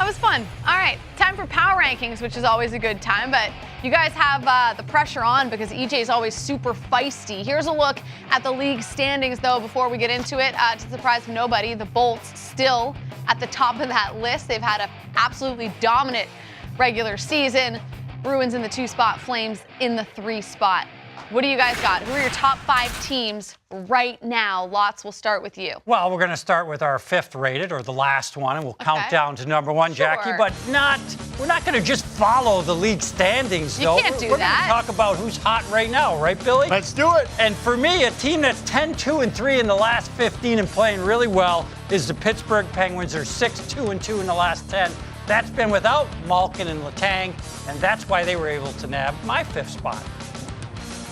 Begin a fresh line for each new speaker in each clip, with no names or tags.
That was fun. All right, time for power rankings, which is always a good time, but you guys have the pressure on because EJ is always super feisty. Here's a look at the league standings, though, before we get into it. To the surprise of nobody, the Bolts still at the top of that list. They've had an absolutely dominant regular season. Bruins in the 2 spot, Flames in the 3 spot. What do you guys got? Who are your top 5 teams right now? Lots, we'll start with you.
Well, we're going to start with our 5th rated, or the last one, and we'll count down to number 1,
Sure.
Jackie. But we're not going to just follow the league standings, though.
You can't do
We're
that.
going to talk about who's hot right now, right, Billy?
Let's do it.
And for me, a team that's 10-2-3 in the last 15 and playing really well is the Pittsburgh Penguins. They're 6-2-2 in the last 10. That's been without Malkin and Letang, and that's why they were able to nab my 5th spot.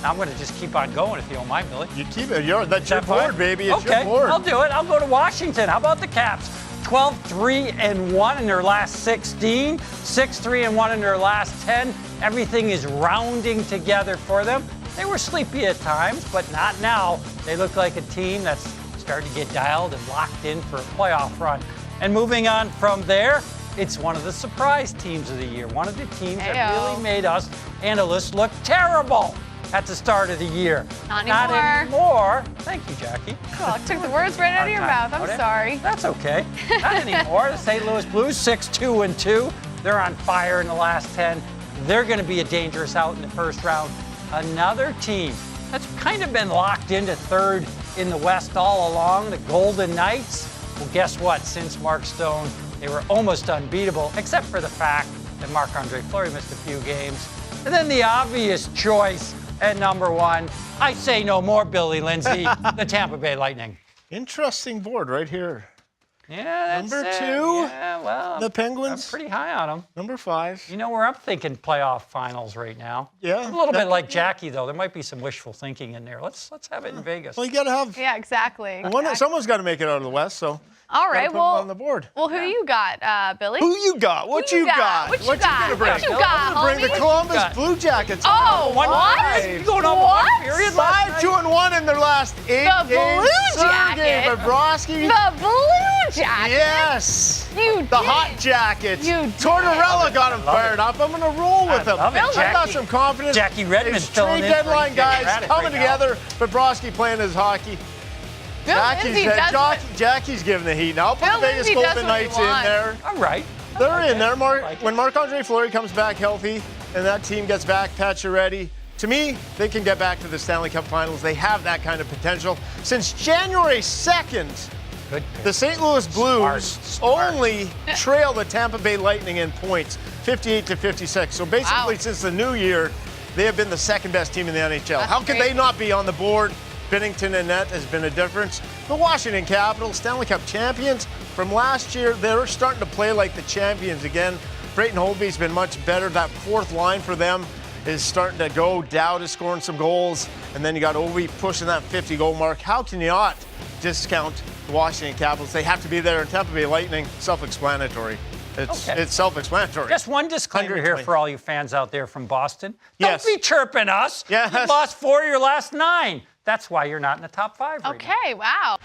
I'm going to just keep on going if you don't mind, Billy.
You keep it. That's your
that
board,
fine?
baby. It's
okay,
your board.
I'll do it. I'll go to Washington. How about the Caps? 12-3-1 in their last 16, 6-3-1 in their last 10. Everything is rounding together for them. They were sleepy at times, but not now. They look like a team that's starting to get dialed and locked in for a playoff run. And moving on from there, it's one of the surprise teams of the year. One of the teams that really made us analysts look terrible at the start of the year.
Not
anymore. Thank you, Jackie.
Well, I took the words right out of your mouth. I'm sorry.
That's okay. Not anymore. The St. Louis Blues, 6-2-2. They're on fire in the last 10. They're going to be a dangerous out in the first round. Another team that's kind of been locked into 3rd in the West all along, the Golden Knights. Well, guess what? Since Mark Stone, they were almost unbeatable, except for the fact that Marc-Andre Fleury missed a few games. And then the obvious choice at number 1, I say no more, Billy Lindsay, the Tampa Bay Lightning.
Interesting board right here.
Yeah,
Number
that's
2,
yeah, well,
the Penguins.
I'm pretty high on them.
Number 5.
You know where I'm thinking playoff finals right now.
Yeah.
A little bit like Jackie, though. There might be some wishful thinking in there. Let's have it in Vegas.
Well, you got to have.
Yeah, exactly.
Someone's got to make it out of the West, so.
All right, well,
on the board.
Well, who you got, Billy?
Who you got? What you got?
What you got?
gonna bring?
What you got,
I'm gonna bring the
homie?
Columbus Blue Jackets.
Oh,
One
what?
You going on one period last night?
5-2-1 in their last 8
The
games.
Blue
Sergei
Jackets.
Bobrovsky.
The Blue Jackets?
Yes.
You
The Hot Jackets.
You did.
Tortorella got him fired up. I'm going to roll with him.
love it.
I got
Jackie-
some confidence.
Jackie Redmond
It's
filling
trade
in for
deadline
EJ
guys
Raddick
coming
right now.
together. Bobrovsky playing his hockey.
Bill Lindsay does what-
Jackie's giving the heat. Now I'll put
Bill
the Vegas
Lindsay does
Golden
what he
Knights in
wants.
there.
All right.
They're in there.
like
When Marc-Andre Fleury comes back healthy and that team gets back Pacioretty, to me, they can get back to the Stanley Cup Finals. They have that kind of potential. Since January 2nd,
Good pick.
the St. Louis Blues
Smart.
only trail the Tampa Bay Lightning in points, 58-56. So basically, since the new year, they have been the 2nd best team in the NHL.
That's
How could
great.
they not be on the board? Binnington and net has been a difference. The Washington Capitals, Stanley Cup champions from last year, they're starting to play like the champions again. Brayton Holtby's been much better. That 4th line for them is starting to go. Dowd is scoring some goals. And then you got Ovi pushing that 50-goal mark. How can you not discount the Washington Capitals? They have to be there. And Tampa Bay Lightning, self-explanatory. It's self-explanatory.
Just one disclaimer here
120.
for all you fans out there from Boston.
Yes.
Don't be chirping us.
Yes.
You lost 4 of your last 9. That's why you're not in the top 5 right now.
Okay, wow.